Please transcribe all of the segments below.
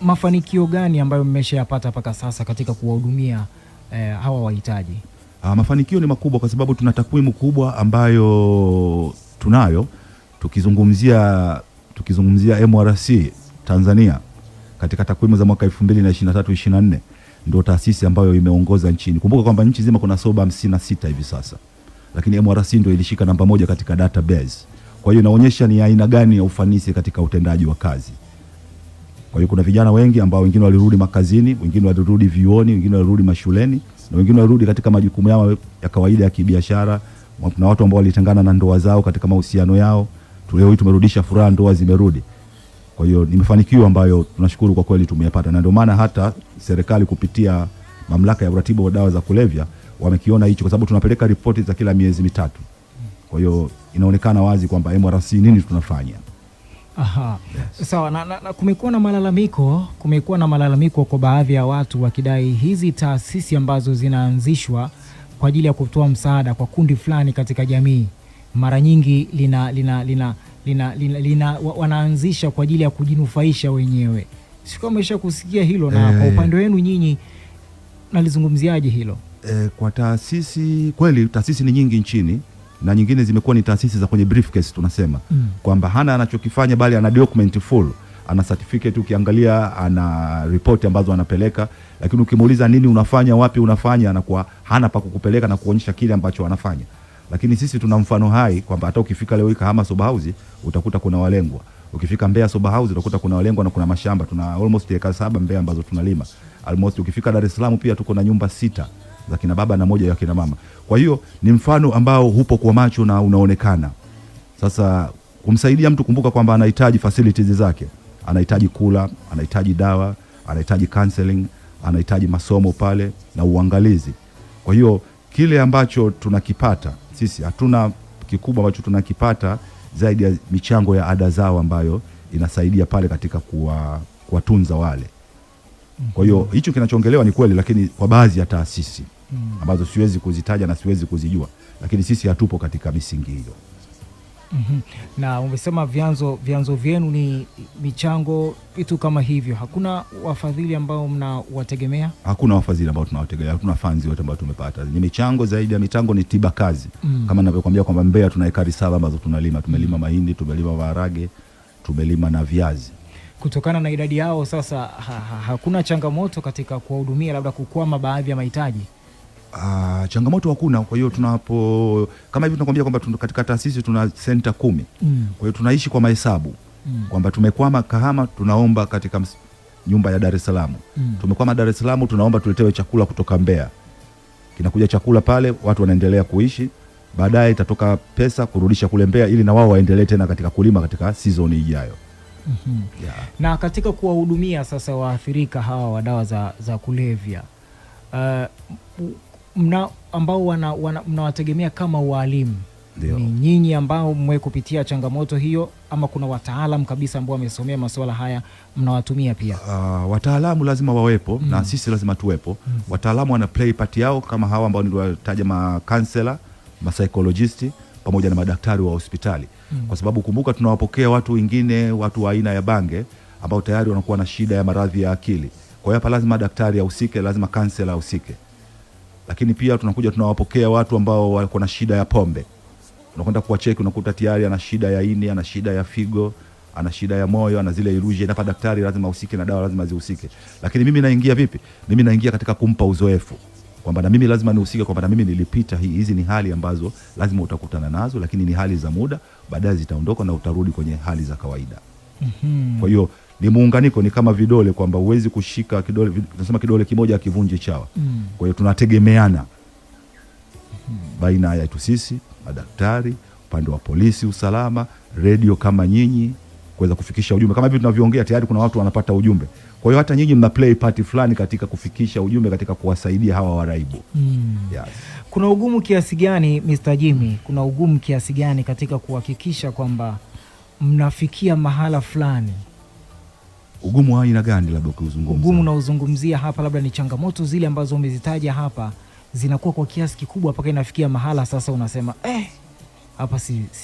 mafanikio gani ambayo mmeshayapata mpaka sasa katika kuwahudumia hawa wahitaji? Mafanikio ni makubwa kwa sababu tuna takwimu kubwa ambayo tunayo. Tukizungumzia MRC Tanzania katika takwimu za mwaka 2023-2024 ndio taasisi ambayo imeongoza nchini. Kumbuka kwamba nchi nzima kuna soba 56 hivi sasa, lakini MRC ndio ilishika namba 1 katika database. Kwa hiyo inaonyesha ni aina gani ya ufanisi katika utendaji wa kazi. Kwa hiyo kuna vijana wengi ambao wengine walirudi makazini, wengine walirudi vyuoni, wengine walirudi mashuleni, na wengine walirudi katika majukumu yao ya kawaida ya kibiashara. Kuna watu ambao walitengana na ndoa zao katika mahusiano yao. Leo hii tumerudisha furaha, ndoa zimerudi. Kwa hiyo ni mafanikio ambayo tunashukuru kwa kweli tumeyapata, na ndio maana hata serikali kupitia mamlaka ya uratibu wa dawa za kulevya wamekiona hicho, kwa sababu tunapeleka ripoti za kila miezi mitatu. Kwa hiyo inaonekana wazi kwamba MRC nini tunafanya. Aha. Yes. Sawa, na kumekuwa na malalamiko kwa baadhi ya watu wakidai hizi taasisi ambazo zinaanzishwa kwa ajili ya kutoa msaada kwa kundi fulani katika jamii mara nyingi wanaanzisha kwa ajili ya kujinufaisha wenyewe. Sikuwa umesha kusikia hilo na kwa upande wenu nyinyi nalizungumziaje hilo? Kwa taasisi, kweli taasisi ni nyingi nchini na nyingine zimekuwa ni taasisi za kwenye briefcase tunasema. Kwamba hana anachokifanya bali ana document full, ana certificate, ukiangalia ana report ambazo anapeleka, lakini ukimuuliza nini unafanya, wapi unafanya, anakuwa hana pa kukupeleka na kuonyesha kile ambacho anafanya. Lakini sisi tuna mfano hai kwamba hata ukifika leo Kahama Sober House utakuta kuna walengwa. Ukifika Mbeya Sober House utakuta kuna walengwa na kuna mashamba. Tuna almost eka 7 Mbeya ambazo tunalima. Almost ukifika Dar es Salaam pia tuko na nyumba 6 za kina baba na 1 ya kina mama. Kwa hiyo ni mfano ambao hupo kwa macho na unaonekana. Sasa kumsaidia mtu, kumbuka kwamba anahitaji facilities zake. Anahitaji kula, anahitaji dawa, anahitaji counseling, anahitaji masomo pale na uangalizi. Kwa hiyo kile ambacho tunakipata sisi, hatuna kikubwa ambacho tunakipata zaidi ya michango ya ada zao ambayo inasaidia pale katika kuwatunza wale. Kwa hiyo hicho kinachoongelewa ni kweli, lakini kwa baadhi ya taasisi ambazo siwezi kuzitaja na siwezi kuzijua, lakini sisi hatupo katika misingi hiyo. Na umesema vyanzo vyenu ni michango, vitu kama hivyo. Hakuna wafadhili ambao mnawategemea? Hakuna wafadhili ambao tunawategemea, hatuna funds yote ambayo tumepata. Ni michango, zaidi ya michango ni tiba kazi. Kama ninavyokuambia kwamba Mbeya tuna ekari 7 ambazo tunalima. Tumelima mahindi, tumelima maharage, tumelima na viazi. Kutokana na idadi yao sasa hakuna changamoto katika kuwahudumia, labda kukwama baadhi ya mahitaji? Changamoto hakuna. Kwa hiyo kama hivi tunakwambia kwamba katika taasisi tuna center 10. Kwa hiyo tunaishi kwa mahesabu. Kwamba tumekwama Kahama, tunaomba katika nyumba ya Dar es Salaam. Tumekwama Dar es Salaam, tunaomba tuletewe chakula kutoka Mbeya. Kinakuja chakula pale, watu wanaendelea kuishi. Baadaye itatoka pesa kurudisha kule Mbeya ili na wao waendelee tena katika kulima katika season ijayo. Yeah. Na katika kuwahudumia sasa waathirika hawa wa dawa za kulevya, ambao mnawategemea kama walimu, ni nyinyi ambao mwe kupitia changamoto hiyo, ama kuna wataalamu kabisa ambao wamesomea masuala haya mnawatumia pia? Wataalamu lazima wawepo na sisi lazima tuwepo. Wataalamu wana play part yao kama hawa ambao niliwataja, ma counselor, ma psychologist pamoja na madaktari wa hospitali. Kwa sababu kumbuka tunawapokea watu wengine, watu wa aina ya bange ambao tayari wanakuwa na shida ya maradhi ya akili. Kwa hiyo hapa lazima daktari ahusike, lazima counselor ahusike. Lakini pia tunawapokea watu ambao wako na shida ya pombe. Unakwenda kuwacheki, unakuta tayari ana shida ya ini, ana shida ya figo, ana shida ya moyo, ana zile illusion. Hapa daktari lazima ahusike na dawa lazima zihusike. Lakini mimi naingia vipi? Mimi naingia katika kumpa uzoefu. Kwamba na mimi lazima nihusike, kwamba na mimi nilipita hizi ni hali ambazo lazima utakutana nazo, lakini ni hali za muda, baadaye zitaondoka na utarudi kwenye hali za kawaida. Kwa hiyo ni muunganiko, ni kama vidole, kwamba huwezi kushika kidole, tunasema kidole kimoja hakivunji chawa. Kwa hiyo tunategemeana baina yetu sisi, madaktari, upande wa polisi, usalama, radio kama nyinyi, kuweza kufikisha ujumbe. Kama hivi tunavyoongea tayari kuna watu wanapata ujumbe. Kwa hiyo hata nyinyi mna play part fulani katika kufikisha ujumbe, katika kuwasaidia hawa waraibu. Yes. Kuna ugumu kiasi gani Mr. Jimmy? Kuna ugumu kiasi gani katika kuhakikisha kwamba mnafikia mahala fulani? Ugumu wa aina gani labda kuzungumza? Ugumu na uzungumzia hapa labda ni changamoto zile ambazo umezitaja hapa zinakuwa kwa kiasi kikubwa mpaka inafikia mahala sasa unasema hapa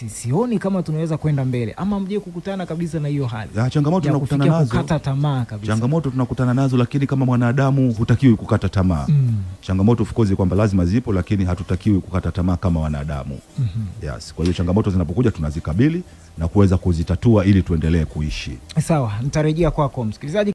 sioni kama tunaweza kwenda mbele, ama mje kukutana kabisa na hiyo hali ya changamoto ya tunakutana nazo, kukata tamaa kabisa. Changamoto tunakutana nazo, lakini kama mwanadamu hutakiwi kukata tamaa. Changamoto of course kwamba lazima zipo, lakini hatutakiwi kukata tamaa kama wanadamu. Yes, kwa hiyo changamoto zinapokuja tunazikabili na kuweza kuzitatua ili tuendelee kuishi. Sawa, nitarejea kwako msikilizaji.